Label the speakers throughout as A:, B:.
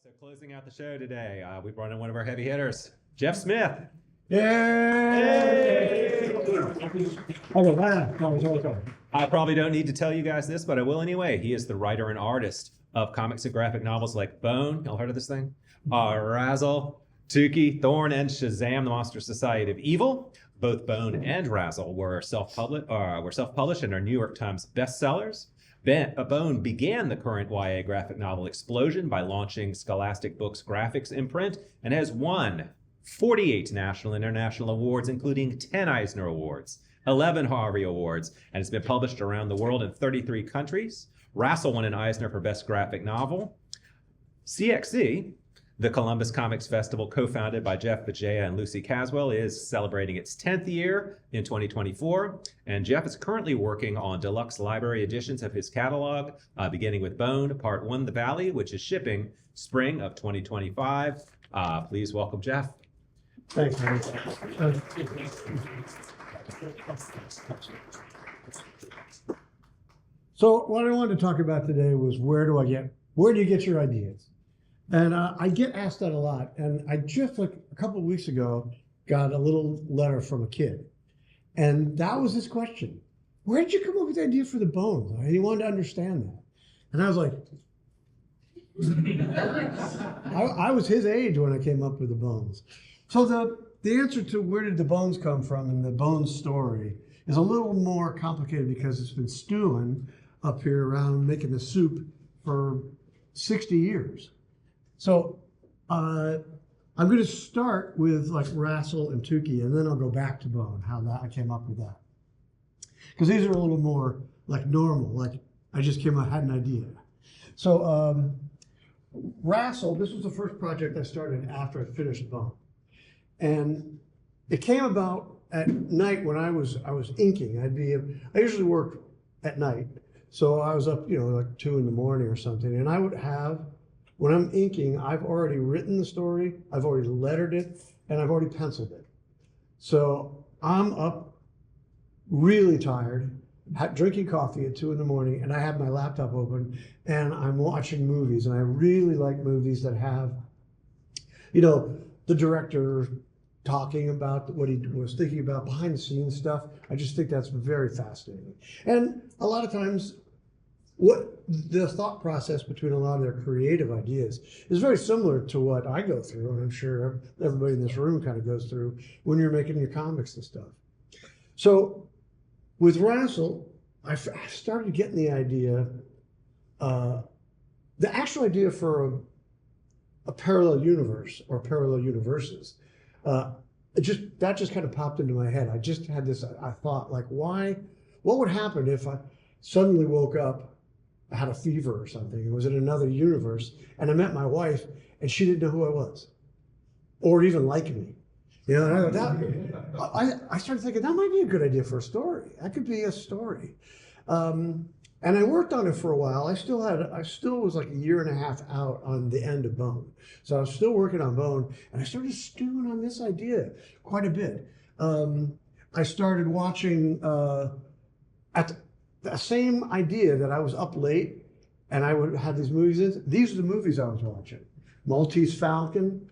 A: So closing out the show today, we brought in one of our heavy hitters, Jeff Smith.
B: Yay!
A: I probably don't need to tell you guys this, but I will anyway. He is the writer and artist of comics and graphic novels like Bone. Y'all heard of this thing? Razzle, Tukey, Thorn, and Shazam, the Monster Society of Evil. Both Bone and Razzle were self-published and are New York Times bestsellers. Bone began the current YA graphic novel explosion by launching Scholastic Books Graphics imprint and has won 48 national and international awards, including 10 Eisner Awards, 11 Harvey Awards, and it's been published around the world in 33 countries. Razzle won an Eisner for Best Graphic Novel. CXC, the Columbus Comics Festival, co-founded by Jeff Vijaya and Lucy Caswell, is celebrating its 10th year in 2024. And Jeff is currently working on deluxe library editions of his catalog, beginning with Bone, Part 1, The Valley, which is shipping spring of 2025. Please welcome Jeff.
B: Thanks, man. So what I wanted to talk about today was where do you get your ideas? And I get asked that a lot. And I just, like a couple of weeks ago, got a little letter from a kid. And that was his question. Where did you come up with the idea for the bones? He wanted to understand that. And I was like, I was his age when I came up with the bones. So the answer to where did the bones come from in the bones story is a little more complicated because it's been stewing up here around making the soup for 60 years. So I'm going to start with like Razzle and Tukey, and then I'll go back to Bone, how I came up with that. Because these are a little more like normal, like I just had an idea. So Razzle, this was the first project I started after I finished Bone. And it came about at night when I was inking. I usually work at night. So I was up, like 2 in the morning or something. And I would have, when I'm inking, I've already written the story, I've already lettered it, and I've already penciled it. So I'm up really tired, drinking coffee at 2 in the morning, and I have my laptop open, and I'm watching movies. And I really like movies that have, the director talking about what he was thinking about, behind the scenes stuff. I just think that's very fascinating. And a lot of times, what the thought process between a lot of their creative ideas is very similar to what I go through, and I'm sure everybody in this room kind of goes through when you're making your comics and stuff. So with Razzle, I started getting the idea, the actual idea for a parallel universe or parallel universes. That just kind of popped into my head. I just had this, I thought, like, what would happen if I suddenly woke up, I had a fever or something, and was in another universe, and I met my wife, and she didn't know who I was, or even like me. And I started thinking, that might be a good idea for a story. That could be a story. And I worked on it for a while. I still was like 1.5 years out on the end of Bone. So I was still working on Bone, and I started stewing on this idea quite a bit. I started watching at the same idea that I was up late, and I would have these movies. These are the movies I was watching: Maltese Falcon,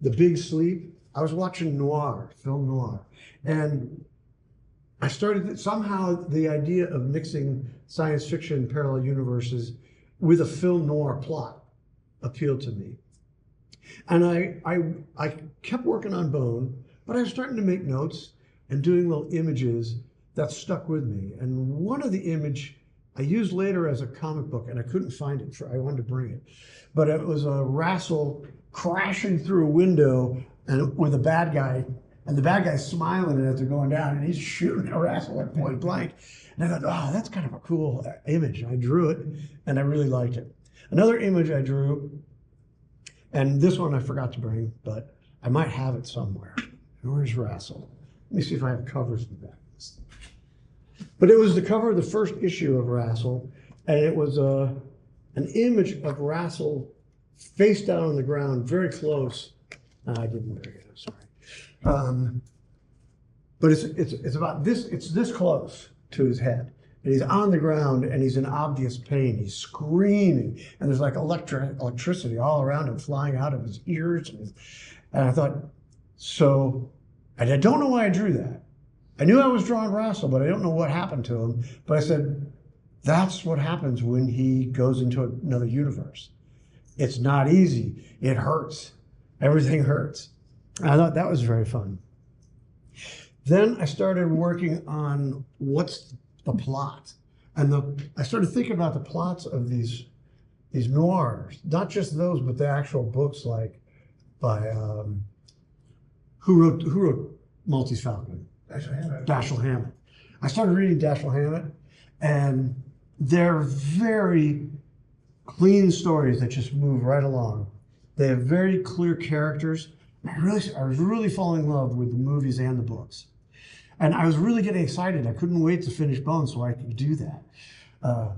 B: The Big Sleep. I was watching film noir, and I started somehow the idea of mixing science fiction parallel universes with a film noir plot appealed to me. And I kept working on Bone, but I was starting to make notes and doing little images that stuck with me. And one of the image I used later as a comic book, and I couldn't find it, I wanted to bring it. But it was a Razzle crashing through a window and with a bad guy, and the bad guy's smiling as they're going down, and he's shooting at Razzle at point blank. And I thought, that's kind of a cool image. I drew it, and I really liked it. Another image I drew, and this one I forgot to bring, but I might have it somewhere. Where's Razzle? Let me see if I have covers for that. But it was the cover of the first issue of Razzle, and it was an image of Razzle face down on the ground, very close. I didn't bring it, I'm sorry. But it's about this, it's this close to his head. and he's on the ground and he's in obvious pain. He's screaming, and there's like electricity all around him, flying out of his ears. And I thought, and I don't know why I drew that. I knew I was drawing Russell, but I don't know what happened to him. But I said, that's what happens when he goes into another universe. It's not easy. It hurts. Everything hurts. I thought that was very fun. Then I started working on what's the plot. And I started thinking about the plots of these noirs, not just those, but the actual books like by, who wrote Maltese Falcon? Dashiell Hammett. I started reading Dashiell Hammett, and they're very clean stories that just move right along. They have very clear characters. I was really falling in love with the movies and the books. And I was really getting excited. I couldn't wait to finish Bone so I could do that. And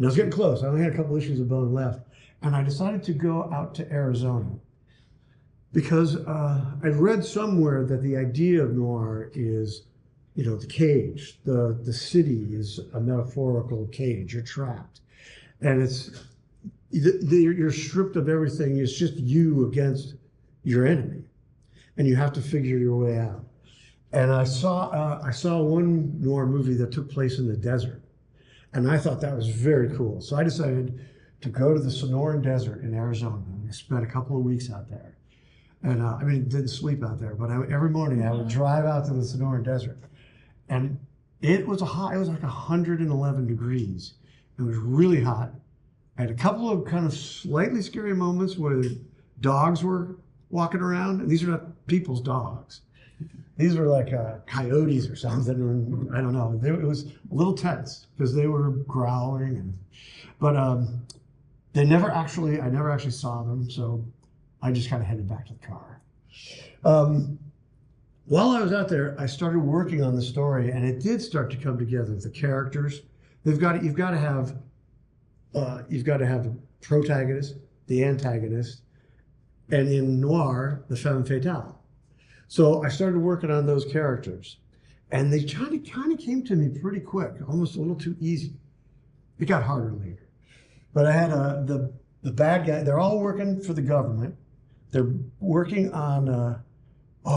B: I was getting close. I only had a couple issues of Bone left. And I decided to go out to Arizona because I'd read somewhere that the idea of noir is, the cage. The city is a metaphorical cage. You're trapped. And you're stripped of everything. It's just you against your enemy. And you have to figure your way out. And I saw one noir movie that took place in the desert. And I thought that was very cool. So I decided to go to the Sonoran Desert in Arizona. I spent a couple of weeks out there. And didn't sleep out there, but every morning I would drive out to the Sonoran Desert. And it was hot. It was like 111 degrees. It was really hot. I had a couple of kind of slightly scary moments where dogs were walking around. And these are not people's dogs. These were like coyotes or something. I don't know. It was a little tense because they were growling. But I never actually saw them. So I just kind of headed back to the car. While I was out there, I started working on the story, and it did start to come together. The characters, you've got to have a protagonist, the antagonist, and in noir, the femme fatale. So I started working on those characters, and they kind of came to me pretty quick, almost a little too easy. It got harder later. But I had the bad guy. They're all working for the government. They're working on I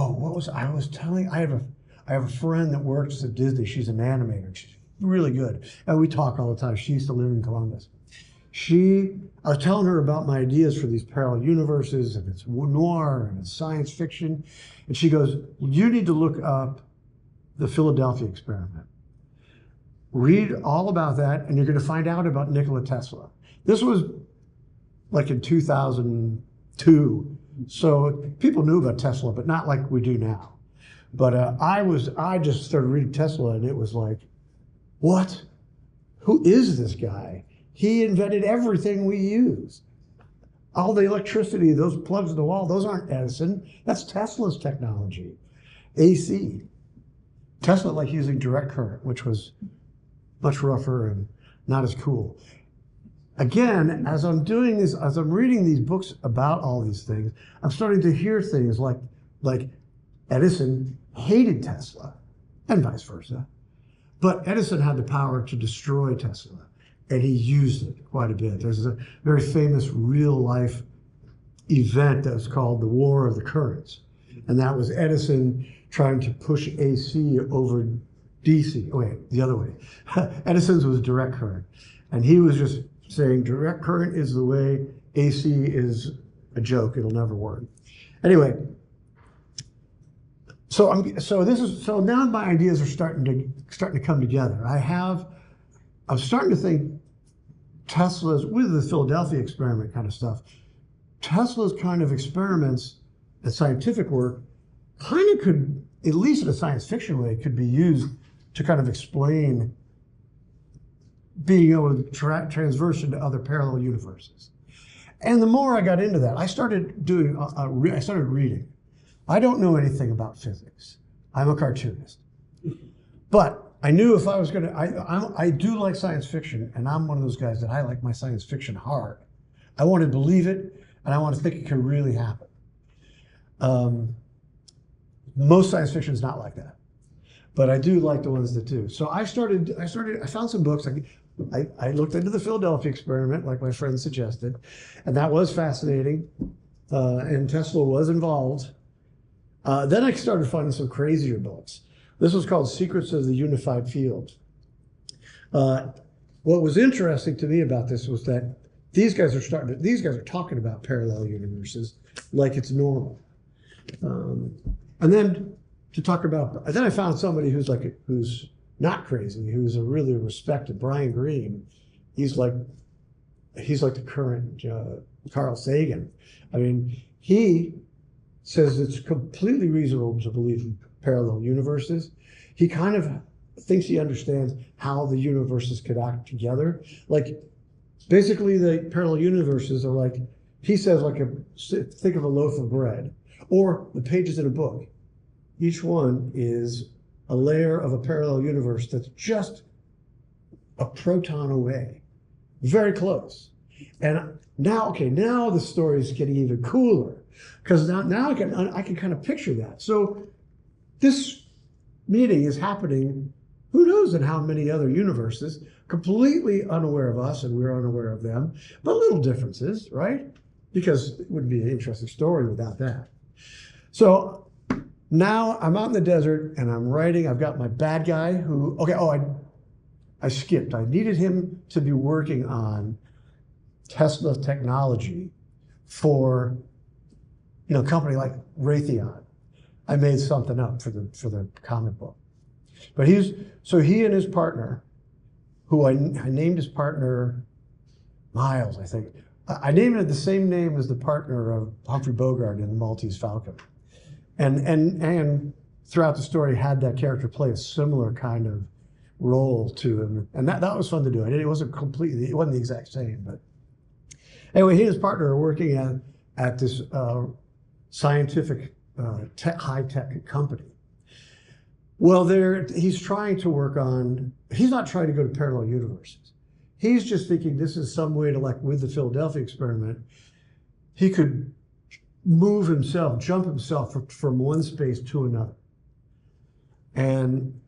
B: have a friend that works at Disney. She's an animator. She's really good. And we talk all the time. She used to live in Columbus. I was telling her about my ideas for these parallel universes, and it's noir and it's science fiction. And she goes, you need to look up the Philadelphia experiment. Read all about that, and you're going to find out about Nikola Tesla. This was like in 2002. So people knew about Tesla, but not like we do now. But I just started reading Tesla, and it was like, what? Who is this guy? He invented everything we use. All the electricity, those plugs in the wall, those aren't Edison. That's Tesla's technology. AC. Tesla liked using direct current, which was much rougher and not as cool. Again, as I'm doing this, as I'm reading these books about all these things, I'm starting to hear things like Edison hated Tesla and vice versa. But Edison had the power to destroy Tesla, and he used it quite a bit. There's a very famous real life event that was called the War of the Currents. And that was Edison trying to push AC over DC. Oh, wait, the other way. Edison's was direct current. And he was just saying direct current is the way, AC is a joke, it'll never work. Anyway, so now my ideas are starting to come together. I'm starting to think Tesla's, with the Philadelphia experiment kind of stuff, Tesla's kind of experiments and scientific work kind of could, at least in a science fiction way, could be used to kind of explain being able to transverse into other parallel universes. And the more I got into that, I started reading. I don't know anything about physics. I'm a cartoonist. But I knew if I was going to, I do like science fiction, and I'm one of those guys that I like my science fiction hard. I want to believe it, and I want to think it can really happen. Most science fiction is not like that. but I do like the ones that do. So I found some books. I looked into the Philadelphia experiment, like my friend suggested, and that was fascinating. And Tesla was involved. Then I started finding some crazier books. This was called Secrets of the Unified Field. What was interesting to me about this was that these guys are talking about parallel universes like it's normal. And then I found somebody who's not crazy, who's a really respected Brian Greene. He's like the current Carl Sagan. I mean, he says it's completely reasonable to believe in parallel universes. He kind of thinks he understands how the universes could act together. Like, basically, the parallel universes are like, he says, think of a loaf of bread or the pages in a book. Each one is a layer of a parallel universe that's just a proton away, very close. And now the story is getting even cooler, because now I can kind of picture that. So this meeting is happening, who knows in how many other universes, completely unaware of us and we're unaware of them, but little differences, right? Because it wouldn't be an interesting story without that. So now I'm out in the desert and I'm writing. I've got my bad guy who, I skipped. I needed him to be working on Tesla technology for, a company like Raytheon. I made something up for the comic book. But he and his partner, who I named his partner Miles, I think. I named it the same name as the partner of Humphrey Bogart in The Maltese Falcon. And throughout the story had that character play a similar kind of role to him. And that was fun to do. It wasn't the exact same, but anyway, he and his partner are working at this scientific high-tech company. Well, he's trying to work on, he's not trying to go to parallel universes. He's just thinking this is some way to, like with the Philadelphia experiment, he could jump himself from one space to another. And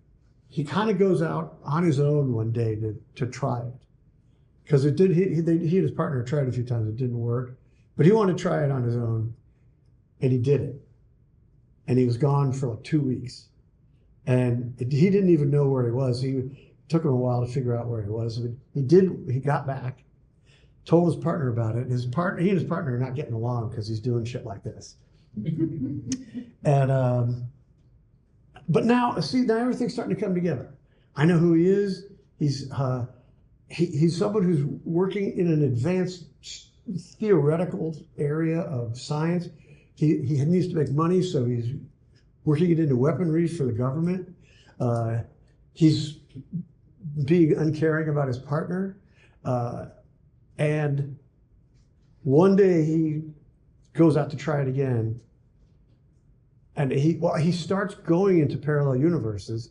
B: he kind of goes out on his own one day to try it. Because he and his partner tried it a few times, it didn't work. But he wanted to try it on his own, and he did it. And he was gone for like 2 weeks. And he didn't even know where he was. It took him a while to figure out where he was. He got back, told his partner about it. He and his partner are not getting along because he's doing shit like this. And but now everything's starting to come together. I know who he is. He's someone who's working in an advanced theoretical area of science. He needs to make money, so he's working it into weaponry for the government. He's being uncaring about his partner. And one day he goes out to try it again. And he starts going into parallel universes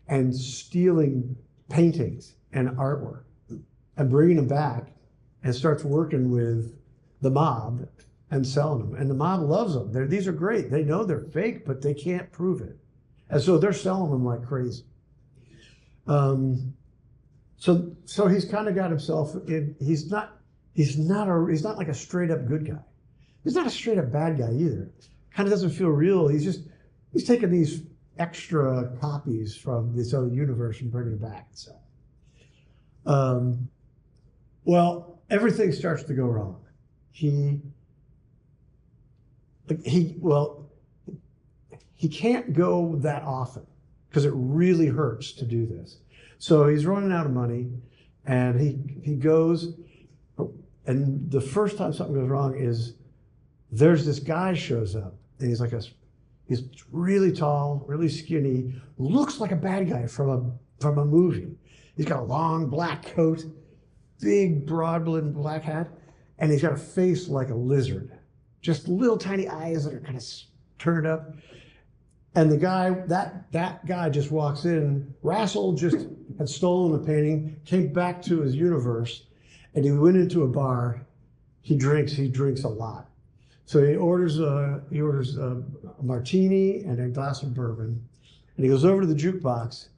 B: and stealing paintings and artwork and bringing them back, and starts working with the mob and selling them. And the mob loves them. These are great. They know they're fake, but they can't prove it. And so they're selling them like crazy. So he's kind of got himself in, he's not like a straight up good guy. He's not a straight up bad guy either. Kind of doesn't feel real. He's taking these extra copies from this other universe and bringing it back and so. Well, everything starts to go wrong. He can't go that often because it really hurts to do this. So he's running out of money, and he goes, and the first time something goes wrong is there's this guy shows up, and he's really tall, really skinny, looks like a bad guy from a movie. He's got a long black coat, big broad-brimmed black hat, and he's got a face like a lizard, just little tiny eyes that are kind of turned up. And the guy, that guy just walks in. Rassel just had stolen a painting, came back to his universe, and he went into a bar. He drinks a lot. So he orders a martini and a glass of bourbon, And he goes over to the jukebox,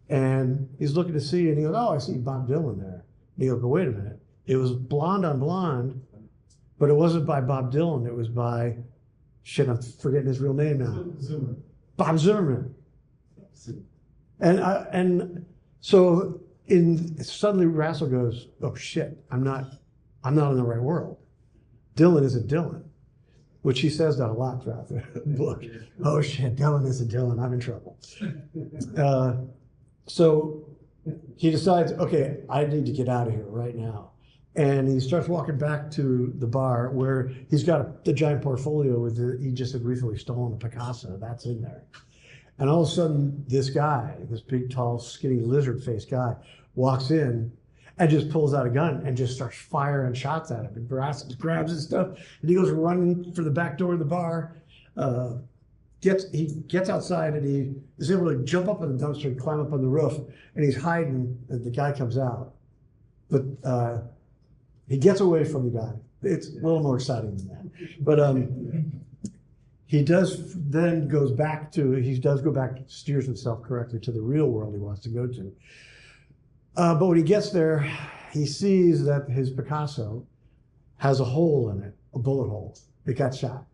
B: and he's looking to see, and he goes, "Oh, I see Bob Dylan there." And he goes, "But wait a minute, it was Blonde on Blonde, but it wasn't by Bob Dylan. It was by, shit, I'm forgetting his real name now. Bob Zimmerman." And so suddenly Rassel goes, "Oh shit, I'm not in the right world. Dylan isn't Dylan," which he says that a lot throughout the book. "Oh shit, Dylan isn't Dylan. I'm in trouble." So he decides, okay, I need to get out of here right now. And he starts walking back to the bar where he's got the giant portfolio he just had recently stolen a Picasso. That's in there. And all of a sudden, this guy, this big, tall, skinny, lizard-faced guy, walks in and just pulls out a gun and just starts firing shots at him. And Rassel grabs his stuff, and he goes running for the back door of the bar. He gets outside, and he is able to jump up on the dumpster and climb up on the roof, and he's hiding, and the guy comes out. But he gets away from the guy. It's a little more exciting than that. But he does go back, steers himself correctly to the real world he wants to go to. But when he gets there, he sees that his Picasso has a hole in it, a bullet hole. It got shot.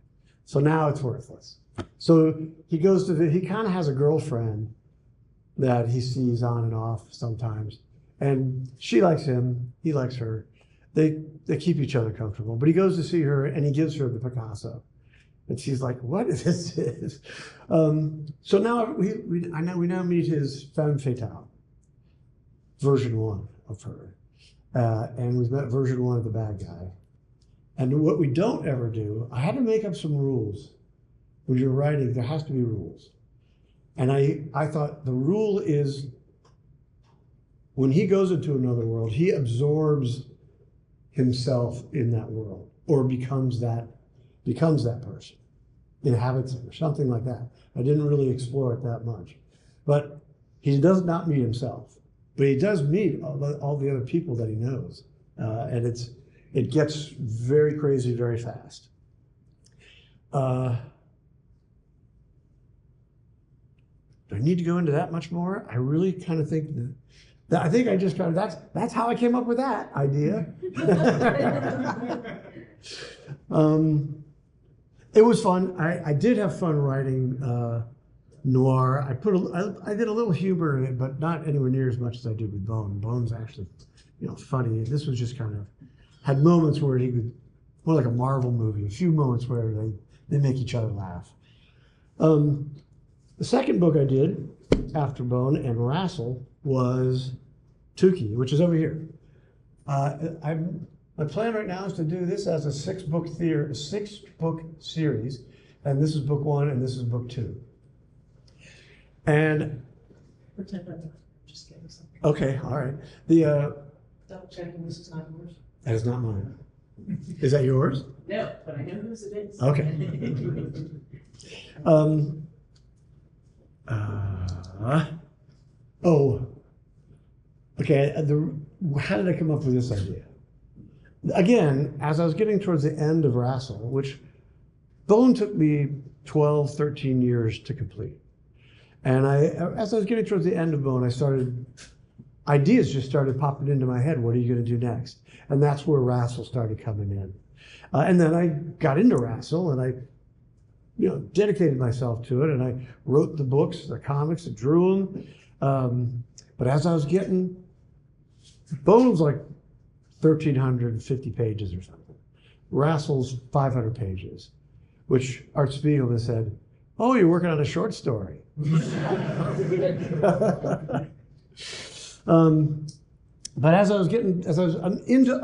B: So now it's worthless. So he kind of has a girlfriend that he sees on and off sometimes. And she likes him, he likes her. They keep each other comfortable. But he goes to see her, and he gives her the Picasso. And she's like, "What is this?" So now we now meet his femme fatale, version 1 of her. And we've met version 1 of the bad guy. And what we don't ever do, I had to make up some rules. When you're writing, there has to be rules. And I thought the rule is when he goes into another world, he absorbs himself in that world, or becomes that person, inhabits it, or something like that. I didn't really explore it that much. But he does not meet himself, but he does meet all the other people that he knows. And it gets very crazy very fast. Do I need to go into that much more? I really kind of think that I think I just kind of, that's how I came up with that idea. It was fun. I did have fun writing noir. I did a little humor in it, but not anywhere near as much as I did with Bone. Bone's actually, funny. This was just kind of had moments where he could, more like a Marvel movie. A few moments where they make each other laugh. The second book I did after Bone and Rassel was Tukey, which is over here. My plan right now is to do this as a six-book series, and this is book 1 and this is book 2. And
C: Pretend I'm just getting something.
B: okay, all right.
C: Double checking this is not yours.
B: That is not mine. Is that yours?
C: No, but I know whose it is.
B: Okay. Okay. How did I come up with this idea? Again, as I was getting towards the end of Rassel, which Bone took me 12, 13 years to complete. And as I was getting towards the end of Bone, ideas just started popping into my head. What are you going to do next? And that's where Rassel started coming in. And then I got into Rassel, and I dedicated myself to it, and I wrote the books, the comics, and drew them. But as I was getting, Bone's like 1,350 pages or something. Rassel's 500 pages, which Art Spiegelman said, "Oh, you're working on a short story." But I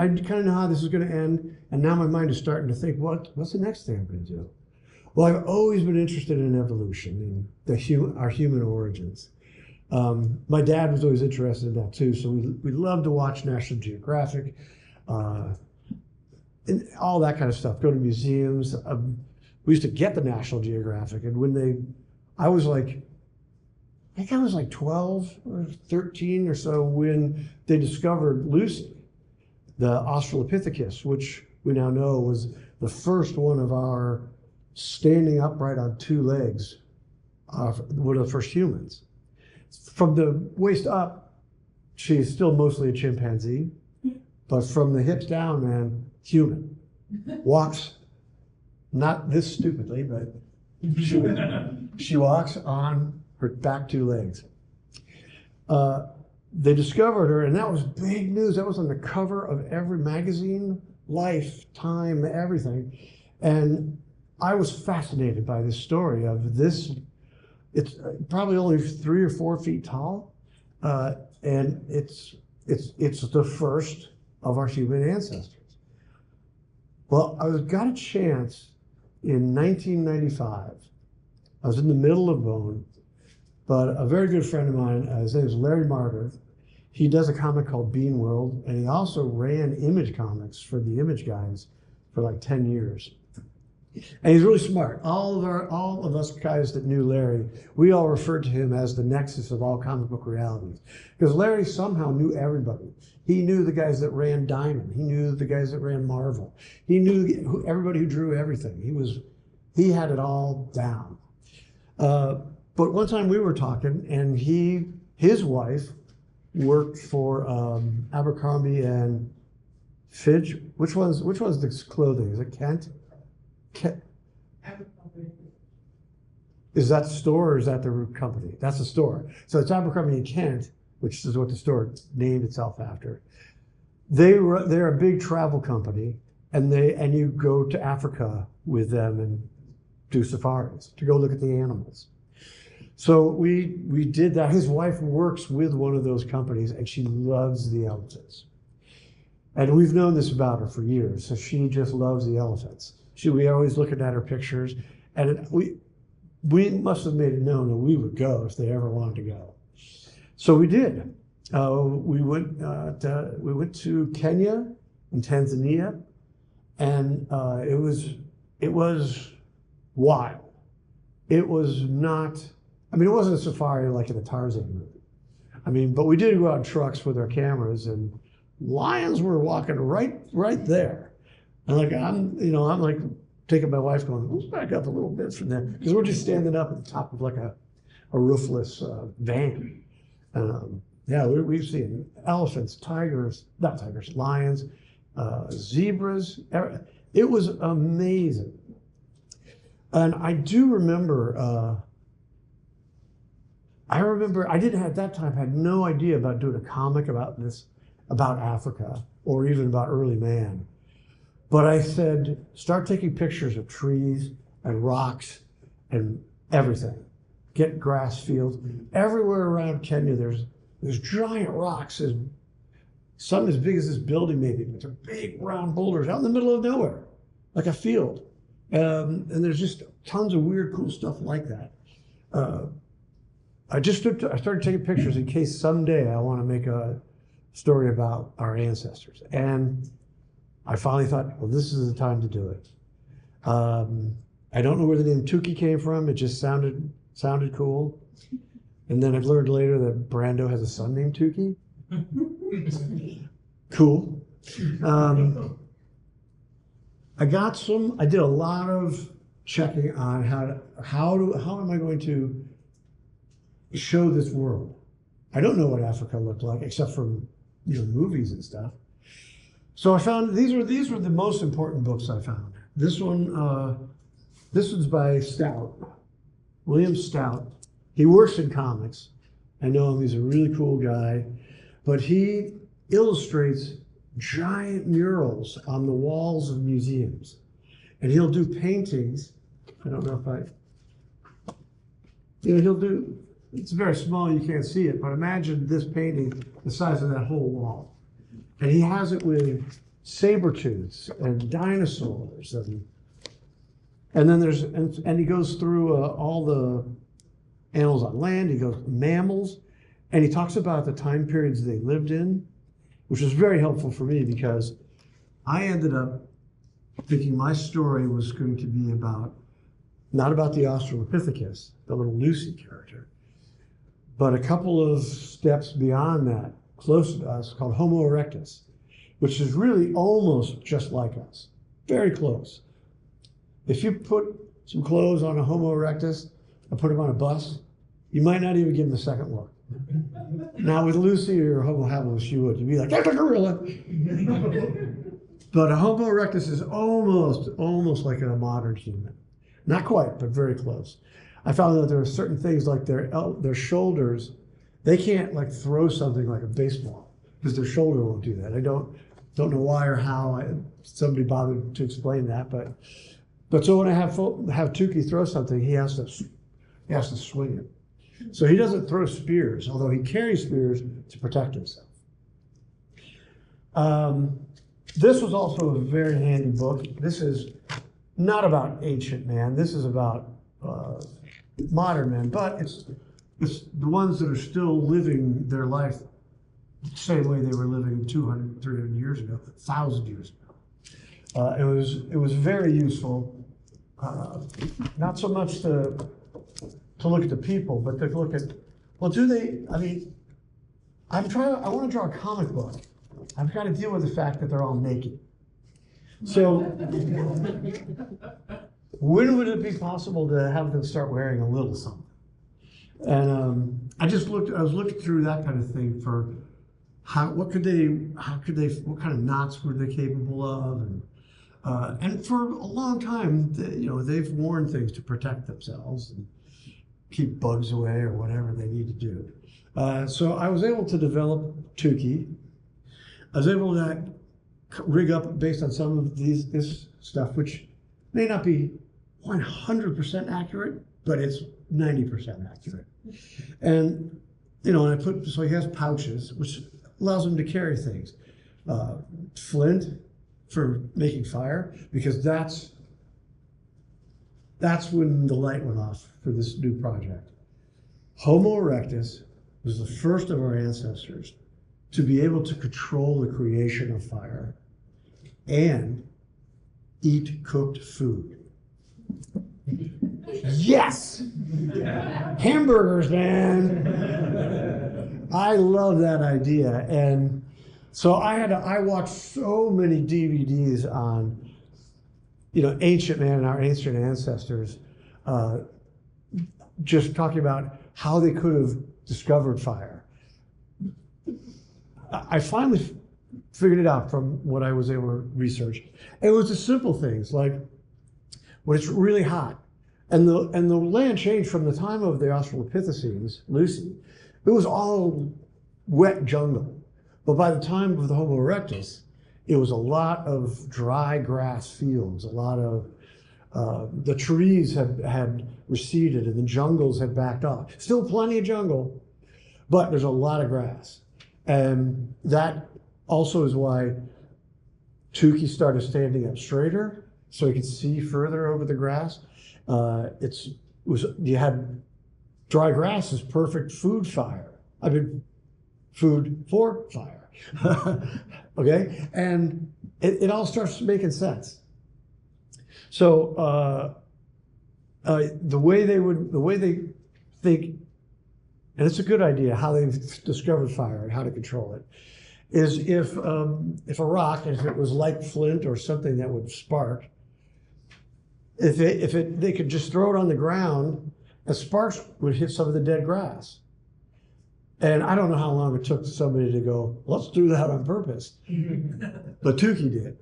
B: kind of know how this is going to end, and now my mind is starting to think, what's the next thing I'm going to do? Well, I've always been interested in evolution and our human origins. My dad was always interested in that too, so we loved to watch National Geographic, and all that kind of stuff. Go to museums. We used to get the National Geographic, and I was like 12 or 13 or so when they discovered Lucy, the Australopithecus, which we now know was the first one of our standing upright on 2 legs one of the first humans. From the waist up, she's still mostly a chimpanzee, but from the hips down, man, human. Walks, not this stupidly, but she walks on her back two legs. They discovered her, and that was big news. That was on the cover of every magazine, Life, Time, everything. And I was fascinated by this story of this. It's probably only 3 or 4 feet tall, and it's the first of our human ancestors. Well, I got a chance in 1995. I was in the middle of Bone, but a very good friend of mine, his name is Larry Martyr. He does a comic called Bean World, and he also ran Image Comics for the Image guys for like 10 years. And he's really smart. All of us guys that knew Larry, we all referred to him as the nexus of all comic book realities. Because Larry somehow knew everybody. He knew the guys that ran Diamond. He knew the guys that ran Marvel. He knew everybody who drew everything. He had it all down. But one time we were talking, and his wife worked for Abercrombie and Fitch. Which one's the clothing? Is it Kent? Is that the store or is that the company? That's the store. So it's Abercrombie and Kent, which is what the store named itself after. They're a big travel company, and you go to Africa with them and do safaris to go look at the animals. So we did that. His wife works with one of those companies, and she loves the elephants. And we've known this about her for years. So she just loves the elephants. We always looking at her pictures, and we must have made it known that we would go if they ever wanted to go. So we did. We went to Kenya and Tanzania, and it was wild. It was not. I mean, it wasn't a safari like in the Tarzan movie. I mean, but we did go out in trucks with our cameras, and lions were walking right there. And I'm like taking my wife going, let's back up a little bit from there. Because we're just standing up at the top of like a roofless van. We've seen elephants, lions, zebras. It was amazing. And I do remember, I didn't at that time had no idea about doing a comic about Africa or even about early man. But I said, start taking pictures of trees and rocks and everything. Get grass fields. Everywhere around Kenya, there's giant rocks, some as big as this building maybe, but they're big round boulders out in the middle of nowhere, like a field. And there's just tons of weird, cool stuff like that. I started taking pictures in case someday I want to make a story about our ancestors. And I finally thought, well, this is the time to do it. I don't know where the name Tuki came from. It just sounded cool. And then I learned later that Brando has a son named Tuki. Cool. I did a lot of checking on how am I going to show this world. I don't know what Africa looked like except from movies and stuff. So I found these were the most important books I found. This one's by Stout, William Stout. He works in comics. I know him, he's a really cool guy, but he illustrates giant murals on the walls of museums. And he'll do paintings. I don't know if it's very small, you can't see it, but imagine this painting the size of that whole wall. And he has it with saber-tooths and dinosaurs, and then he goes through all the animals on land. He goes mammals, and he talks about the time periods they lived in, which was very helpful for me because I ended up thinking my story was going to be not about the Australopithecus, the little Lucy character, but a couple of steps beyond that, close to us, called Homo erectus, which is really almost just like us, very close. If you put some clothes on a Homo erectus, I put him on a bus, you might not even give him a second look. Now with Lucy or Homo habilis, you would. You'd be like, that's a gorilla. But a Homo erectus is almost like a modern human. Not quite, but very close. I found that there are certain things like their shoulders, they can't like throw something like a baseball because their shoulder won't do that. I don't know why or how somebody bothered to explain that, but so when I have Tukey throw something, he has to swing it. So he doesn't throw spears, although he carries spears to protect himself. This was also a very handy book. This is not about ancient man. This is about modern man, but it's the ones that are still living their life the same way they were living 200, 300 years ago, 1,000 years ago. It was very useful, not so much to look at the people, but to look at, well, I want to draw a comic book. I've got to deal with the fact that they're all naked. So when would it be possible to have them start wearing a little something? And I was looking through that kind of thing for what kind of knots were they capable of? And for a long time, they've worn things to protect themselves and keep bugs away or whatever they need to do. So I was able to develop Tukey. I was able to rig up based on some of this stuff, which may not be 100% accurate, but it's 90% accurate. And so he has pouches, which allows him to carry things. Flint for making fire, because that's when the light went off for this new project. Homo erectus was the first of our ancestors to be able to control the creation of fire and eat cooked food. Yes! Hamburgers, man! I love that idea. And so I watched so many DVDs on, ancient man and our ancient ancestors, just talking about how they could have discovered fire. I finally figured it out from what I was able to research. It was the simple things, like when it's really hot, and the land changed from the time of the Australopithecines, Lucy. It was all wet jungle. But by the time of the Homo erectus, it was a lot of dry grass fields, a lot of the trees had receded and the jungles had backed off. Still plenty of jungle, but there's a lot of grass. And that also is why Tukey started standing up straighter so he could see further over the grass. You had dry grass is perfect food fire. Food for fire. Okay, and it all starts making sense. So the way they think, and it's a good idea how they've discovered fire and how to control it, is if a rock, if it was like flint or something that would spark, they could just throw it on the ground, and sparks would hit some of the dead grass. And I don't know how long it took somebody to go, let's do that on purpose. But Tukey did.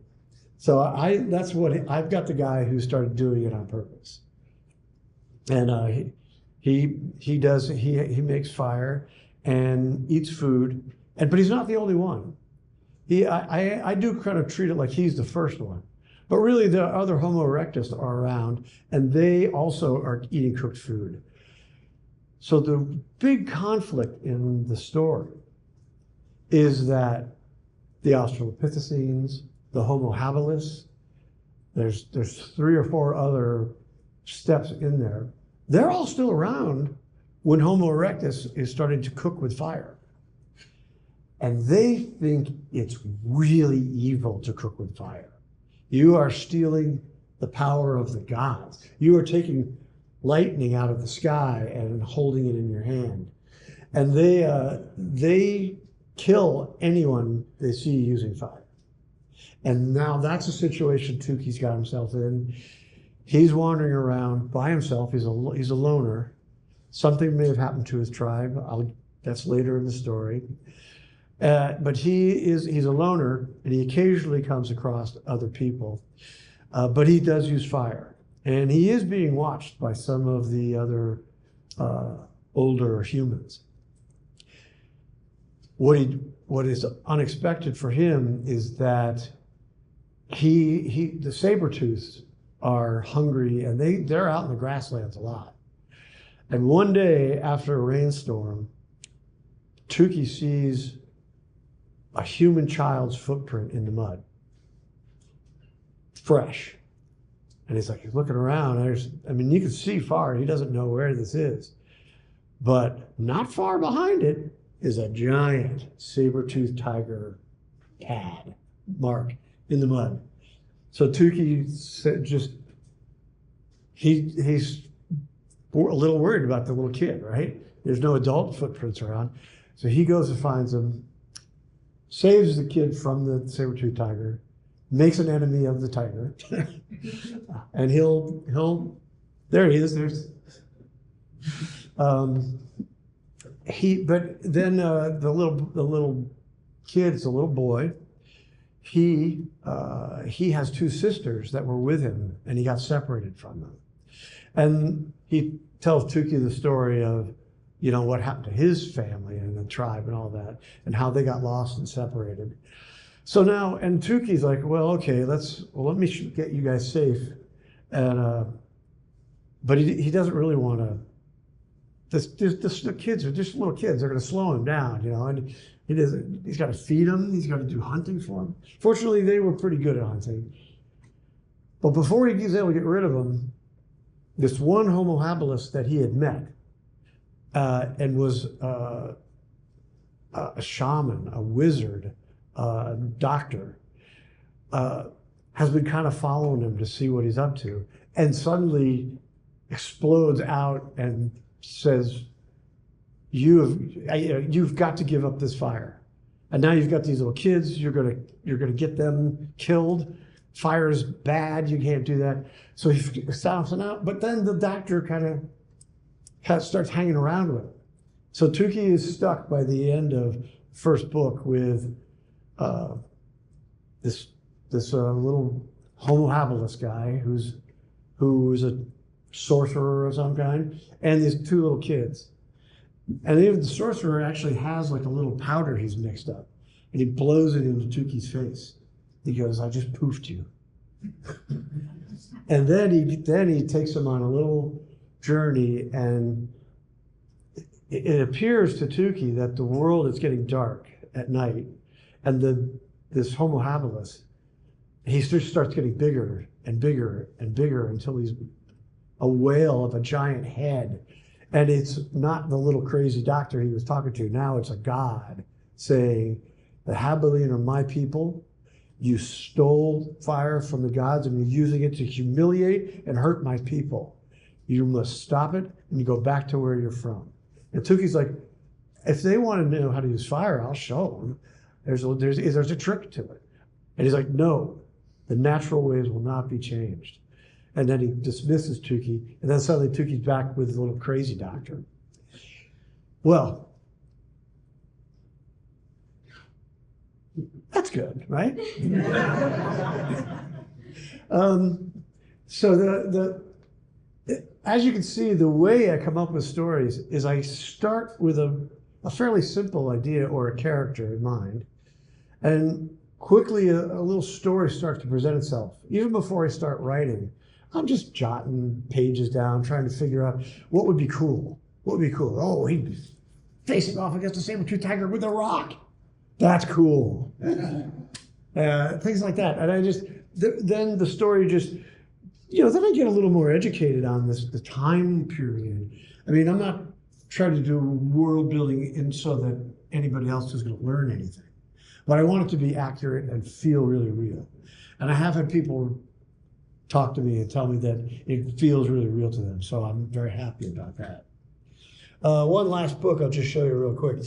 B: So I've got the guy who started doing it on purpose. And he makes fire and eats food, but he's not the only one. I do kind of treat it like he's the first one. But really the other Homo erectus are around, and they also are eating cooked food. So the big conflict in the story is that the Australopithecines, the Homo habilis, there's 3 or 4 other steps in there. They're all still around when Homo erectus is starting to cook with fire. And they think it's really evil to cook with fire. You are stealing the power of the gods. You are taking lightning out of the sky and holding it in your hand. And they kill anyone they see using fire. And now that's a situation Tukey's got himself in. He's wandering around by himself. He's a loner. Something may have happened to his tribe. That's later in the story. But he's a loner, and he occasionally comes across other people. But he does use fire. And he is being watched by some of the other older humans. What is unexpected for him is that the saber-toothed are hungry, and they're out in the grasslands a lot. And one day after a rainstorm, Tukey sees a human child's footprint in the mud, fresh. And he's looking around. You can see far. He doesn't know where this is. But not far behind it is a giant saber-toothed tiger pad mark in the mud. So Tukey he's a little worried about the little kid, right? There's no adult footprints around. So he goes and finds him, saves the kid from the saber-toothed tiger, makes an enemy of the tiger, and he'll there he is. But then the little kid, it's a little boy. He has two sisters that were with him, and he got separated from them. And he tells Tukey the story of, what happened to his family and the tribe and all that, and how they got lost and separated. So now, and Tukey's like, well, okay, let me get you guys safe. And but he doesn't really want to. The kids are just little kids. They're going to slow him down, and he's got to feed them. He's got to do hunting for them. Fortunately, they were pretty good at hunting. But before he's able to get rid of them, this one Homo habilis that he had met and was a shaman, a wizard, a doctor, has been kind of following him to see what he's up to, and suddenly explodes out and says, you've got to give up this fire. And now you've got these little kids, you're gonna get them killed. Fire is bad, you can't do that. So he stops it out, but then the doctor kind of starts hanging around with him. So Tukey is stuck by the end of first book with this little Homo habilis guy who's a sorcerer of some kind, and these two little kids. And even the sorcerer actually has a little powder he's mixed up, and he blows it into Tukey's face. He goes, I just poofed you. And then he takes him on a little journey, and it appears to Tukey that the world is getting dark at night, and this Homo habilis, he just starts getting bigger and bigger and bigger until he's a whale of a giant head. And it's not the little crazy doctor he was talking to. Now it's a god saying, the Habilin are my people. You stole fire from the gods and you're using it to humiliate and hurt my people. You must stop it and you go back to where you're from. And Tukey's like, if they want to know how to use fire, I'll show them. There's a trick to it. And he's like, no, the natural ways will not be changed. And then he dismisses Tukey, and then suddenly Tukey's back with the little crazy doctor. Well, that's good, right? So as you can see, the way I come up with stories is I start with a fairly simple idea or a character in mind, and quickly a little story starts to present itself. Even before I start writing, I'm just jotting pages down, trying to figure out what would be cool. What would be cool? Oh, he'd be facing off against a saber-toothed tiger with a rock. That's cool. Things like that. And then the story just, then I get a little more educated on the time period. I mean, I'm not trying to do world building so that anybody else is going to learn anything. But I want it to be accurate and feel really real. And I have had people talk to me and tell me that it feels really real to them. So I'm very happy about that. One last book I'll just show you real quick.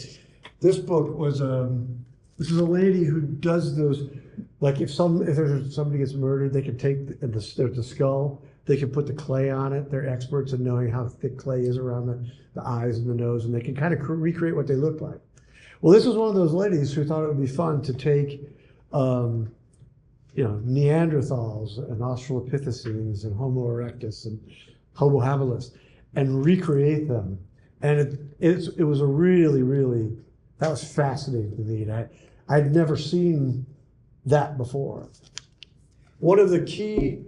B: This book was, this is a lady who does those, like if somebody gets murdered, they can take the skull, They can put the clay on it. They're experts in knowing how thick clay is around the eyes and the nose, and they can kind of recreate what they look like. Well, this was one of those ladies who thought it would be fun to take, Neanderthals and Australopithecines and Homo erectus and Homo habilis and recreate them. And it was a really, really, that was fascinating to me. And I'd never seen that before. One of the key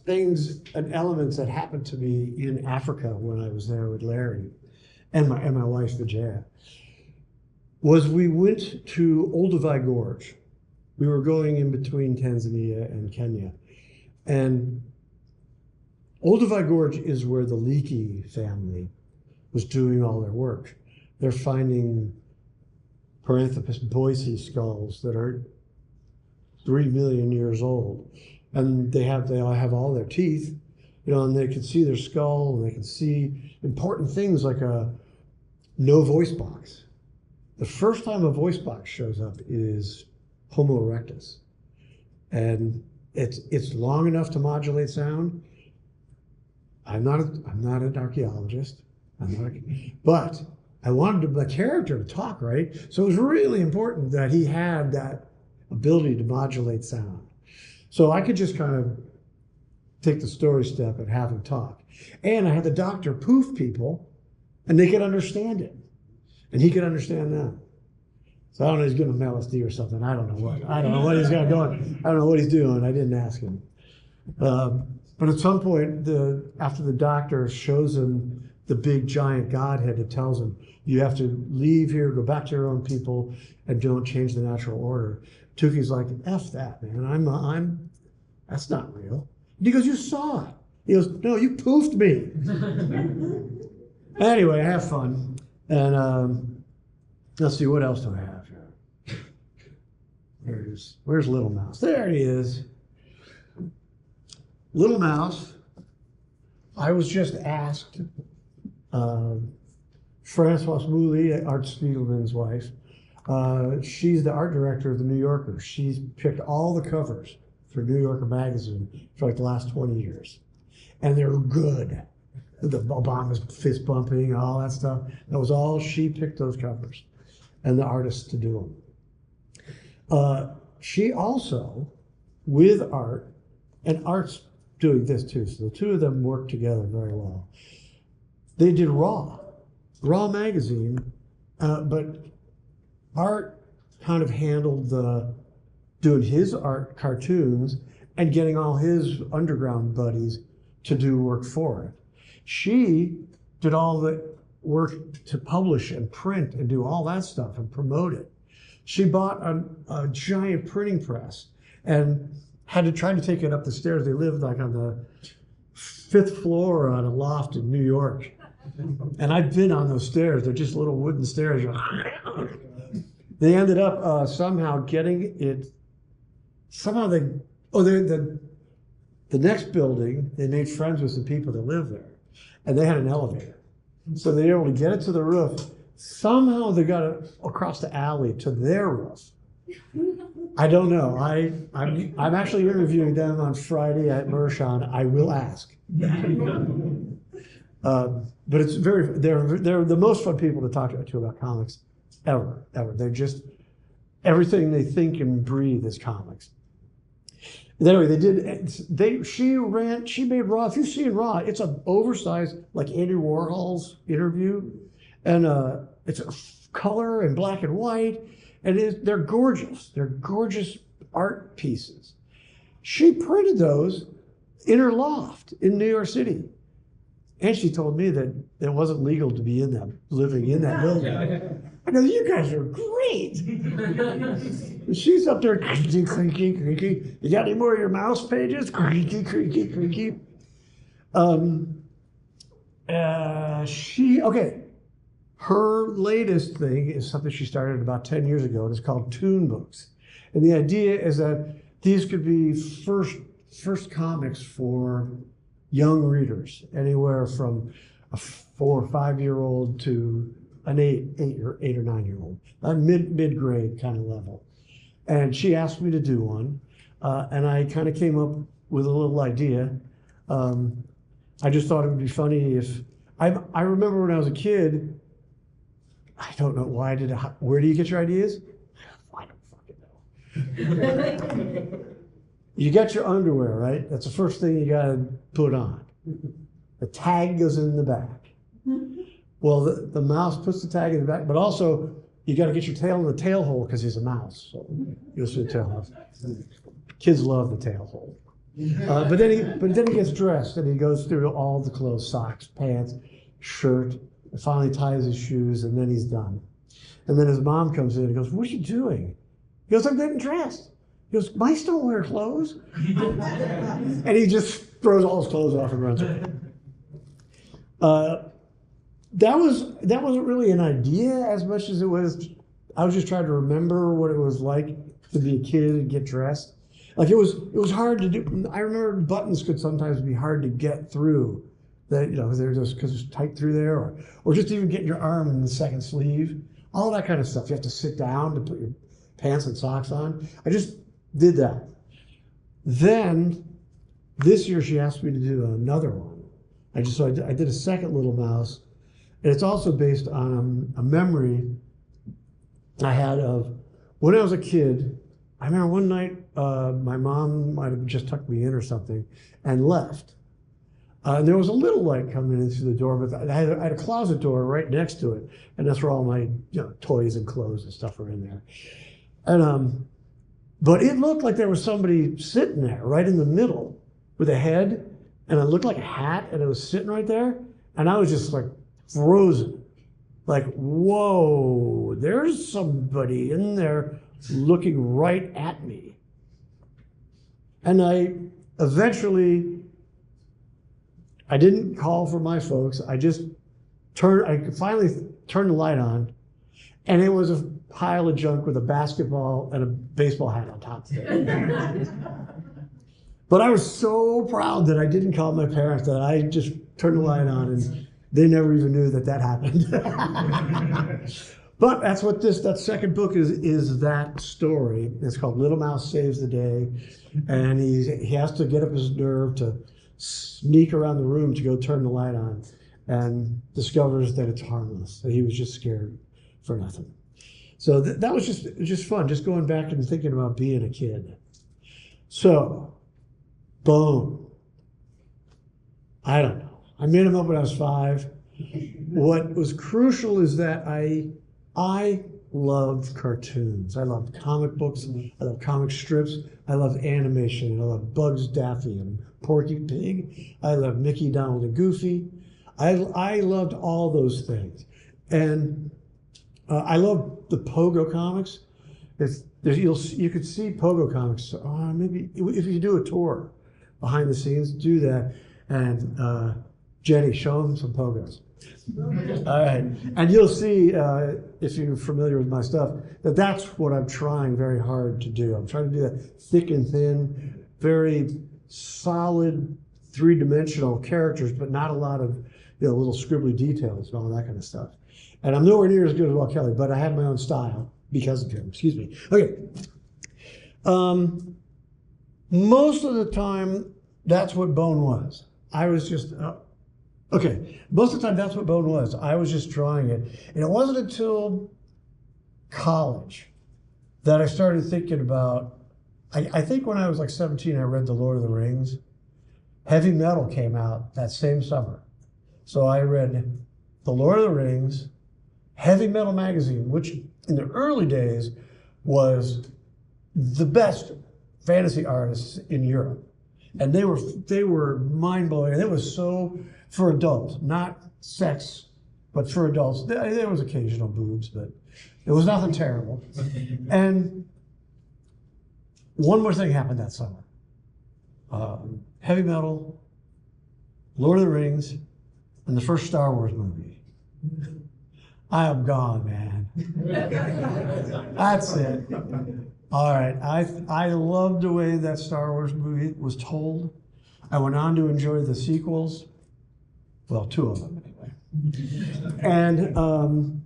B: things and elements that happened to me in Africa when I was there with Larry and my wife, Vijaya, was we went to Olduvai Gorge. We were going in between Tanzania and Kenya. And Olduvai Gorge is where the Leakey family was doing all their work. They're finding Paranthropus boise skulls that are 3 million years old. And they all have all their teeth, and they can see their skull, and they can see important things like a no voice box. The first time a voice box shows up is Homo erectus. And it's long enough to modulate sound. I'm not an archaeologist, but I wanted the character to talk, right? So it was really important that he had that ability to modulate sound. So I could just kind of take the story step and have him talk. And I had the doctor poof people, and they could understand it. And he could understand them. So I don't know, he's giving him LSD or something. I don't know what he's got going. I don't know what he's doing. I didn't ask him. But at some point, after the doctor shows him the big giant Godhead, it tells him, you have to leave here, go back to your own people, and don't change the natural order. Tuki's like, F that, man. That's not real. And he goes, you saw it. He goes, no, you poofed me. Anyway, have fun. And let's see, what else do I have here? Where's Little Mouse? There he is. Little Mouse. I was just asked, Françoise Mouly, Art Spiegelman's wife, she's the art director of the New Yorker. She's picked all the covers for New Yorker magazine for like the last 20 years. And they're good. The Obama's fist bumping, all that stuff. That was all, she picked those covers and the artists to do them. She also, with art, and Art's doing this too, so the two of them work together very well. They did Raw magazine, but Art kind of handled doing his art cartoons and getting all his underground buddies to do work for it. She did all the work to publish and print and do all that stuff and promote it. She bought a giant printing press and had to try to take it up the stairs. They lived like on the 5th floor on a loft in New York. And I've been on those stairs. They're just little wooden stairs. They ended up somehow getting it. Somehow the next building, they made friends with some people that lived there, and they had an elevator. So they were able to get it to the roof. Somehow they got it across the alley to their roof. I don't know. I'm actually interviewing them on Friday at Mershon. I will ask. But it's they're the most fun people to talk to about comics ever. They're just, everything they think and breathe is comics. Anyway, she made Raw. If you've seen Raw, it's an oversized, like Andy Warhol's interview. And it's a color and black and white. And they're gorgeous. They're gorgeous art pieces. She printed those in her loft in New York City. And she told me that it wasn't legal to be living in that building. I go, you guys are great. And she's up there, creaky, creaky, creaky. You got any more of your mouse pages? Creaky, creaky, creaky. Her latest thing is something she started about 10 years ago, and it's called Toon Books. And the idea is that these could be first comics for young readers, anywhere from a 4 or 5 year old to an 8 or 9 year old, a mid-grade kind of level. And she asked me to do one, and I kind of came up with a little idea. I just thought it would be funny if I remember when I was a kid. I don't know why where do you get your ideas? I don't fucking know. You got your underwear, right? That's the first thing you gotta put on. The tag goes in the back. Well, the mouse puts the tag in the back, but also you got to get your tail in the tail hole because he's a mouse. So you'll see the tail hole. Kids love the tail hole. But then he gets dressed and he goes through all the clothes: socks, pants, shirt. And finally ties his shoes, and then he's done. And then his mom comes in and goes, "What are you doing?" He goes, "I'm getting dressed." He goes, "Mice don't wear clothes." And he just throws all his clothes off and runs away. That wasn't really an idea as much as it was. I was just trying to remember what it was like to be a kid and get dressed. Like it was hard to do. I remember buttons could sometimes be hard to get through. That they're just because it's tight through there, or just even getting your arm in the second sleeve. All that kind of stuff. You have to sit down to put your pants and socks on. I just did that. Then this year she asked me to do another one. I did a second little mouse. And it's also based on a memory I had of when I was a kid. I remember one night my mom might have just tucked me in or something and left. And there was a little light coming in through the door, but I had a closet door right next to it, and that's where all my toys and clothes and stuff were in there. And but it looked like there was somebody sitting there right in the middle with a head, and it looked like a hat, and it was sitting right there, and I was just like frozen, like, whoa, there's somebody in there looking right at me. And I didn't call for my folks. I finally turned the light on, and it was a pile of junk with a basketball and a baseball hat on top of it. But I was so proud that I didn't call my parents, that I just turned the light on, and they never even knew that happened. But that's what that second book is that story. It's called Little Mouse Saves the Day. And he has to get up his nerve to sneak around the room to go turn the light on, and discovers that it's harmless, that he was just scared for nothing. So that was just fun, just going back and thinking about being a kid. So, Bone. I don't know. I made him up when I was 5. What was crucial is that I loved cartoons. I loved comic books. I loved comic strips. I loved animation. I loved Bugs, Daffy, and Porky Pig. I loved Mickey, Donald, and Goofy. I loved all those things. And I loved the Pogo comics. You could see Pogo comics. Maybe if you do a tour behind the scenes, do that. And Jenny, show them some Pogos. All right, and you'll see, if you're familiar with my stuff, that's what I'm trying very hard to do. I'm trying to do that thick and thin, very solid, three-dimensional characters, but not a lot of little scribbly details and all that kind of stuff. And I'm nowhere near as good as Walt Kelly, but I have my own style because of him. Excuse me. Okay. Most of the time, that's what Bone was. I was just most of the time, that's what Bone was. I was just drawing it. And it wasn't until college that I started thinking about, I think when I was like 17, I read The Lord of the Rings. Heavy Metal came out that same summer. So I read The Lord of the Rings, Heavy Metal magazine, which in the early days was the best fantasy artists in Europe. And they were mind-blowing. And it was so for adults, not sex, but for adults. There was occasional boobs, but it was nothing terrible. And one more thing happened that summer. Heavy Metal, Lord of the Rings, and the first Star Wars movie. I am gone, man. That's it. All right, I loved the way that Star Wars movie was told. I went on to enjoy the sequels. Well, 2 of them anyway. And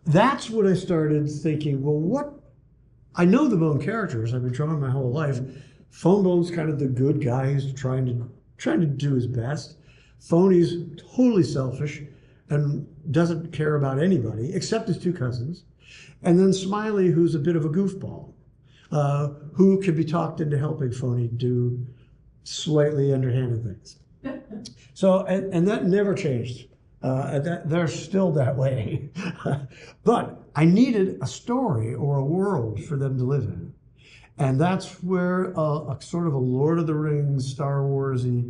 B: that's when I started thinking, well, I know the Bone characters. I've been drawing my whole life. Phone Bone's kind of the good guy who's trying to trying to do his best. Phony's totally selfish and doesn't care about anybody except his two cousins. And then Smiley, who's a bit of a goofball, who can be talked into helping Phony do slightly underhanded things. So, and that never changed. They're still that way. But I needed a story or a world for them to live in. And that's where a sort of a Lord of the Rings, Star Wars-y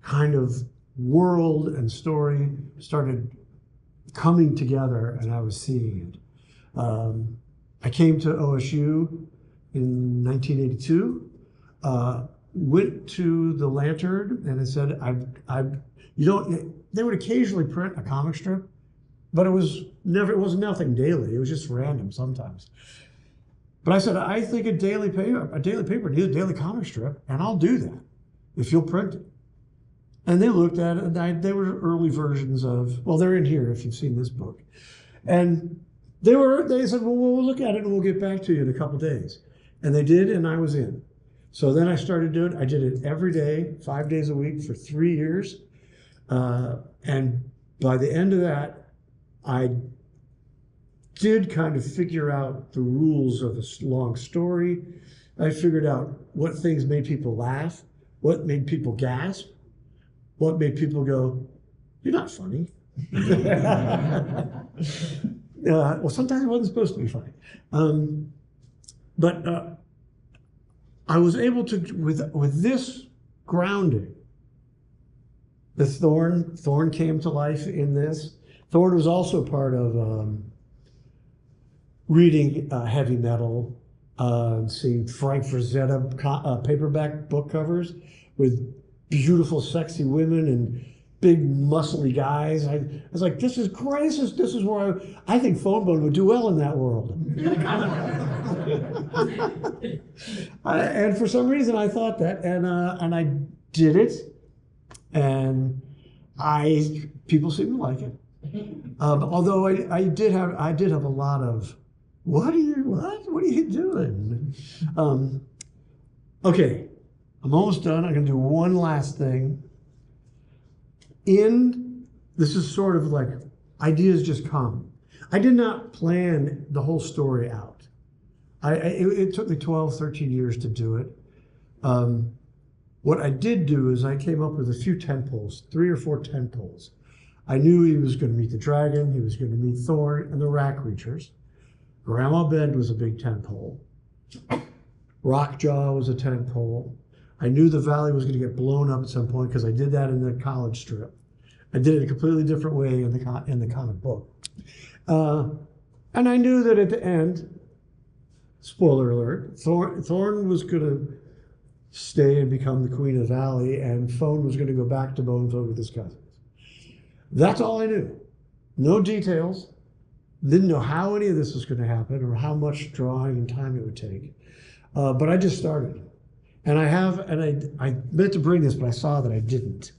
B: kind of world and story started coming together, and I was seeing it. I came to OSU in 1982, went to the Lantern, and it said, they would occasionally print a comic strip, but it was nothing daily. It was just random sometimes. But I said, I think a daily paper needs a daily comic strip, and I'll do that if you'll print it. And they looked at it, and they were early versions of, well, they're in here if you've seen this book. And they said, well, we'll look at it and we'll get back to you in a couple days. And they did, and I was in. So then I started doing it. I did it every day, 5 days a week for 3 years. And by the end of that, I did kind of figure out the rules of a long story. I figured out what things made people laugh, what made people gasp, what made people go, you're not funny. Well, sometimes it wasn't supposed to be funny. But I was able to, with this grounding, the Thorn came to life in this. Thorn was also part of reading heavy metal, seeing Frank Frazetta paperback book covers with beautiful, sexy women and big, muscly guys. I was like, this is great. This is where I think Phone Bone would do well in that world. And for some reason, I thought that, and I did it, and people seem to like it. Although I did have a lot of, what are you doing? Okay, I'm almost done. I'm gonna do one last thing. This is sort of like, ideas just come. I did not plan the whole story out. It took me 12, 13 years to do it. What I did do is I came up with a few tentpoles, 3 or 4 tentpoles. I knew he was going to meet the dragon, he was going to meet Thorn and the rat creatures. Grandma Bend was a big tentpole. Rockjaw was a tentpole. I knew the valley was going to get blown up at some point because I did that in the college strip. I did it a completely different way in the comic book. And I knew that at the end, spoiler alert, Thorn was going to stay and become the queen of the valley, and Phone was going to go back to Bonefield with his cousins. That's all I knew. No details. Didn't know how any of this was going to happen or how much drawing and time it would take. But I just started. And I meant to bring this, but I saw that I didn't.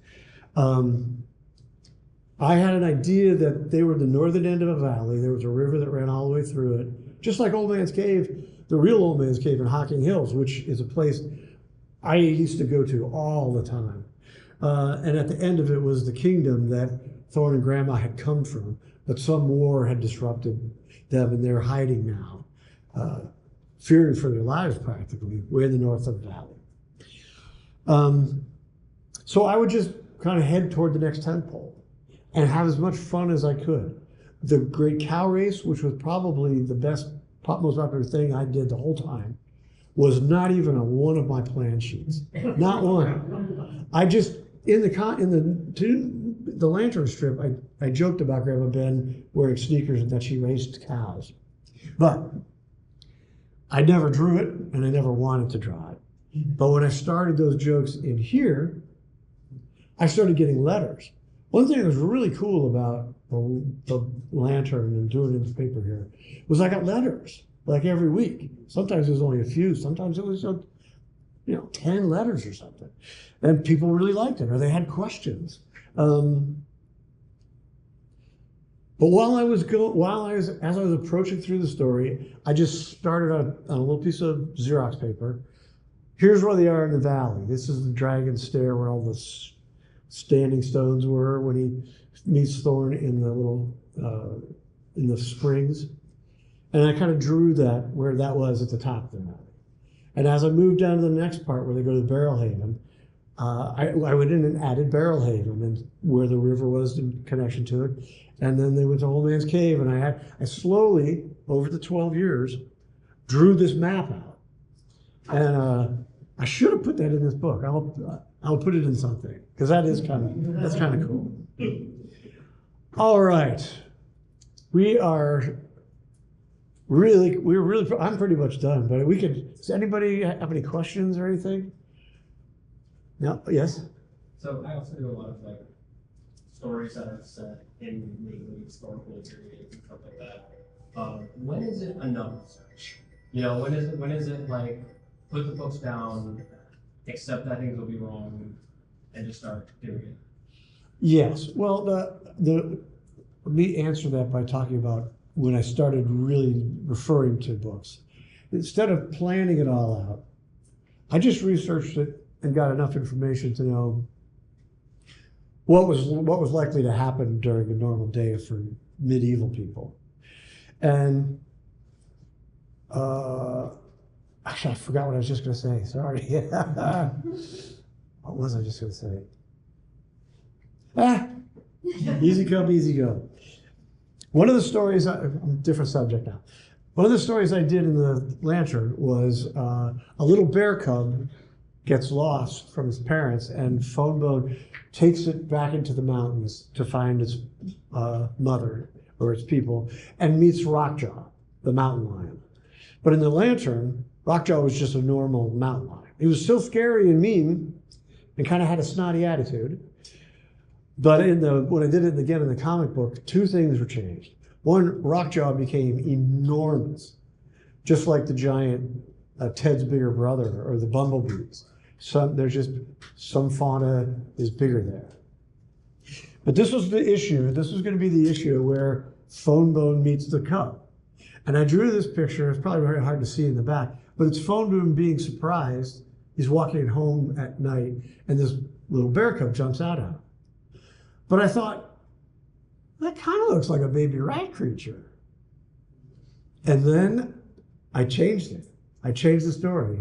B: I had an idea that they were the northern end of a valley. There was a river that ran all the way through it. Just like Old Man's Cave, the real Old Man's Cave in Hocking Hills, which is a place I used to go to all the time. And at the end of it was the kingdom that Thorn and Grandma had come from, but some war had disrupted them and they're hiding now, fearing for their lives practically, way in the north of the valley. So I would just kind of head toward the next tentpole and have as much fun as I could. The Great Cow Race, which was probably the most popular thing I did the whole time, was not even on one of my plan sheets. Not one. I just, in the Lantern strip, I joked about Grandma Ben wearing sneakers and that she raised cows. But I never drew it and I never wanted to draw it. But when I started those jokes in here, I started getting letters. One thing that was really cool about the Lantern and doing it in the paper here was I got letters like every week. Sometimes it was only a few. Sometimes it was 10 letters or something. And people really liked it or they had questions. But as I was approaching through the story, I just started on a little piece of Xerox paper, here's where they are in the valley. This is the Dragon's Stair where all the standing stones were when he meets Thorn in the little in the springs. And I kind of drew that where that was at the top of the valley. And as I moved down to the next part where they go to Barrel Haven, I went in and added Barrel Haven and where the river was in connection to it. And then they went to Old Man's Cave, and I slowly, over the 12 years, drew this map out. And I should have put that in this book. I'll put it in something because that's kind of cool. All right, we're really I'm pretty much done. But does anybody have any questions or anything? No. Yes.
D: So I also do a lot of like stories that are set in mainly historical periods and stuff like that. When is it enough? You know, when is it like put the books down, accept that things will be wrong, and just start doing it?
B: Yes. Well, let me answer that by talking about when I started really referring to books. Instead of planning it all out, I just researched it and got enough information to know what was likely to happen during a normal day for medieval people. And actually, I forgot what I was just going to say. Sorry. What was I just going to say? Easy come, easy go. One of the stories, different subject now. One of the stories I did in the Lantern was a little bear cub gets lost from his parents, and Phonebone takes it back into the mountains to find its mother or its people, and meets Rockjaw, the mountain lion. But in the Lantern, Rockjaw was just a normal mountain lion. He was still scary and mean, and kind of had a snotty attitude. But when I did it again in the comic book, two things were changed. One, Rockjaw became enormous, just like the giant Ted's bigger brother or the bumblebees. There's just some fauna is bigger there. But this was the issue. This was going to be the issue where Phonebone meets the cub. And I drew this picture. It's probably very hard to see in the back, but it's Phonebone being surprised. He's walking home at night, and this little bear cub jumps out at him. But I thought, that kind of looks like a baby rat creature. And then I changed it. I changed the story.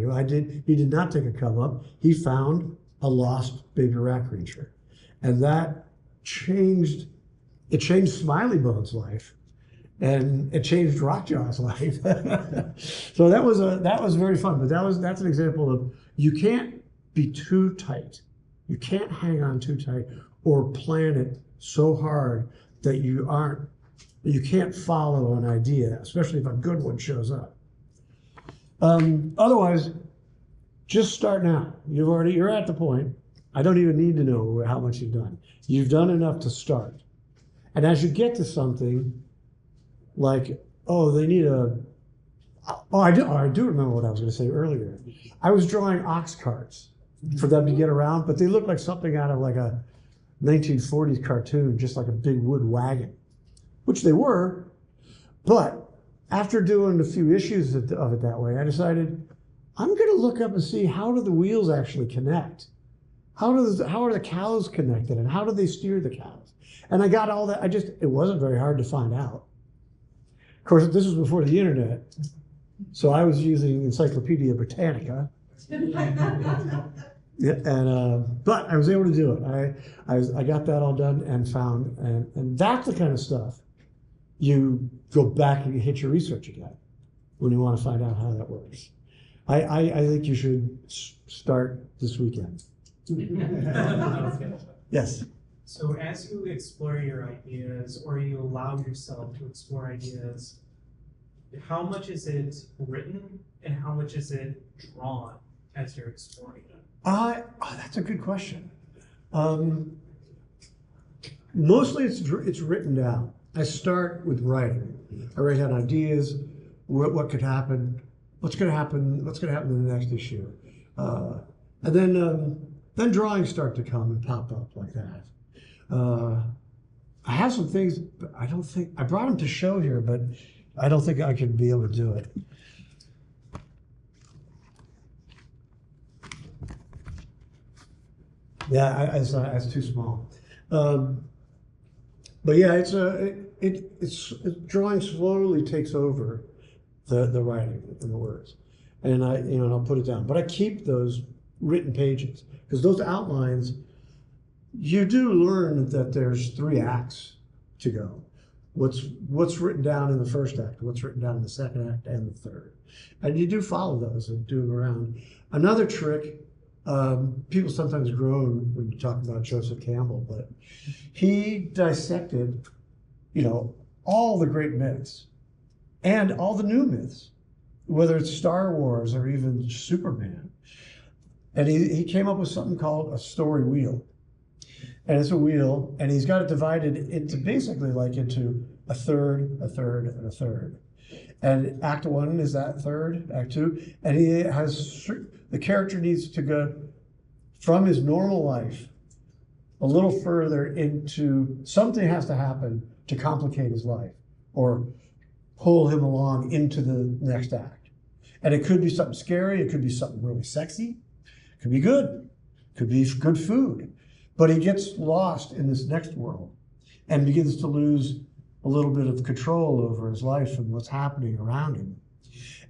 B: He did not take a cub up. He found a lost baby rat creature. And that changed Smiley-Bone's life. And it changed Rockjaw's life. So that was very fun. But that's an example of you can't be too tight. You can't hang on too tight or plan it so hard that you can't follow an idea, especially if a good one shows up. Otherwise, just start now. You're at the point. I don't even need to know how much you've done. You've done enough to start. And as you get to something, like, I do remember what I was going to say earlier. I was drawing ox carts for them to get around, but they looked like something out of like a 1940s cartoon, just like a big wood wagon, which they were. But after doing a few issues of it that way, I decided I'm going to look up and see how do the wheels actually connect? How are the cows connected, and how do they steer the cows? And I got all that. It wasn't very hard to find out. Of course, this was before the internet, so I was using Encyclopedia Britannica. Yeah, but I was able to do it. I got that all done and found, and that's the kind of stuff you go back and you hit your research again when you want to find out how that works. I think you should start this weekend. Yes.
E: So as you explore your ideas, or you allow yourself to explore ideas, how much is it written and how much is it drawn as you're exploring it?
B: That's a good question. Mostly it's written down. I start with writing. I write down ideas, what could happen, what's going to happen in the next issue. And then drawings start to come and pop up like that. I have some things, but I don't think, I brought them to show here, but I don't think I could be able to do it. Yeah, it's too small. But yeah, it's drawing slowly takes over the writing and the words, and I'll put it down. But I keep those written pages because those outlines, you do learn that there's 3 acts to go. What's written down in the first act, what's written down in the second act, and the third, and you do follow those and do them around. Another trick. People sometimes groan when you talk about Joseph Campbell, but he dissected, all the great myths and all the new myths, whether it's Star Wars or even Superman. And he came up with something called a story wheel. And it's a wheel, and he's got it divided into basically like into a third, a third, and a third. And Act 1 is that third, Act 2, and he has, the character needs to go from his normal life a little further into, something has to happen to complicate his life or pull him along into the next act. And it could be something scary, it could be something really sexy, it could be good, it could be good food. But he gets lost in this next world and begins to lose a little bit of control over his life and what's happening around him.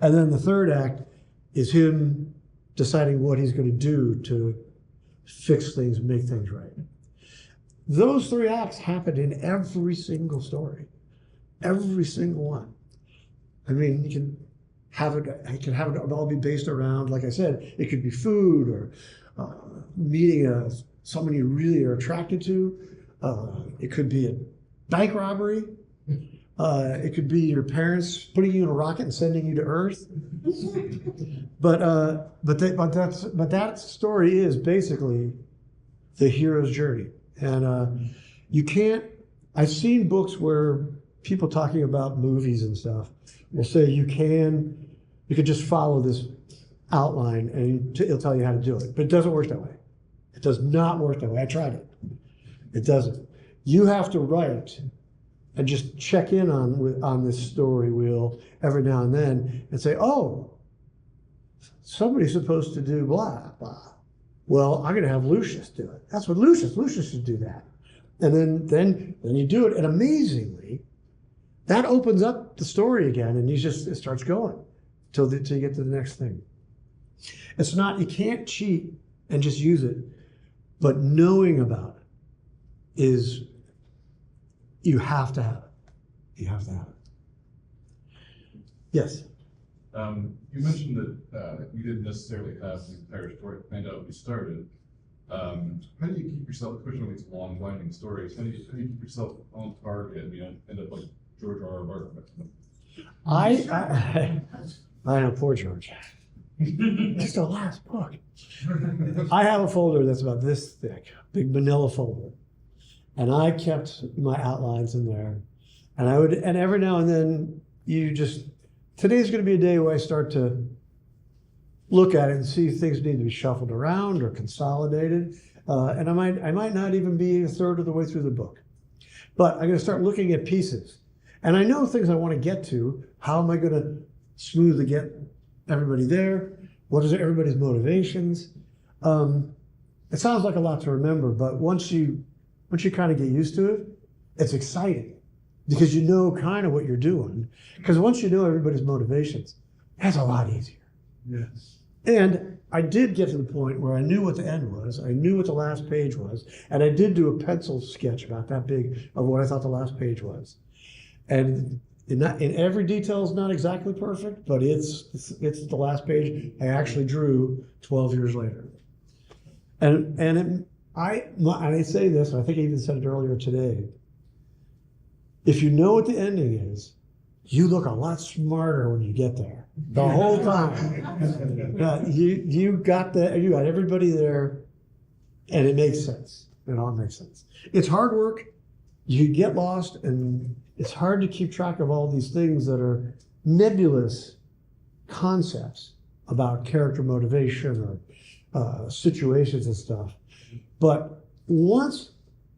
B: And then the third act is him deciding what he's going to do to fix things, make things right. Those 3 acts happen in every single story, every single one. I mean, you can have it all be based around, like I said, it could be food or meeting someone you really are attracted to. It could be a bank robbery. It could be your parents putting you in a rocket and sending you to Earth. But that story is basically the hero's journey. And you can't. I've seen books where people talking about movies and stuff will say you could just follow this outline and it'll tell you how to do it. But it doesn't work that way. It does not work that way. I tried it. It doesn't. You have to write and just check in on this story wheel every now and then and say, oh, somebody's supposed to do blah, blah. Well, I'm going to have Lucius do it. That's what Lucius should do that. And then you do it, and amazingly, that opens up the story again, and it starts going till you get to the next thing. It's not, you can't cheat and just use it, but knowing about it is, you have to have it. You have to have it. Yes?
F: You mentioned that you didn't necessarily have the entire story planned out when you started. How do you keep yourself, especially on these long, winding stories, how do you keep yourself on target and end up like George R. R. Martin?
B: I know, poor George. Just the last book. I have a folder that's about this thick, big manila folder. And I kept my outlines in there. And every now and then today's going to be a day where I start to look at it and see if things need to be shuffled around or consolidated. And I might not even be a third of the way through the book. But I'm going to start looking at pieces. And I know things I want to get to. How am I going to smoothly get everybody there? What is everybody's motivations? It sounds like a lot to remember, but once you kind of get used to it, it's exciting because you know kind of what you're doing. Because once you know everybody's motivations, that's a lot easier.
F: Yes.
B: And I did get to the point where I knew what the end was, I knew what the last page was, and I did do a pencil sketch about that big of what I thought the last page was. And in every detail is not exactly perfect, but it's the last page I actually drew 12 years later. And I say this, and I think I even said it earlier today. If you know what the ending is, you look a lot smarter when you get there. The whole time. You got everybody there, and it makes sense. It all makes sense. It's hard work. You get lost, and it's hard to keep track of all these things that are nebulous concepts about character motivation or situations and stuff. But once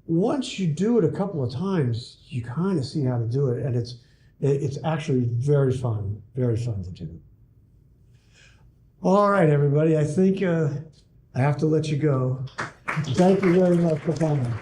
B: you do it a couple of times, you kind of see how to do it, and it's actually very fun to do. All right, everybody, I think I have to let you go. Thank you very much for coming.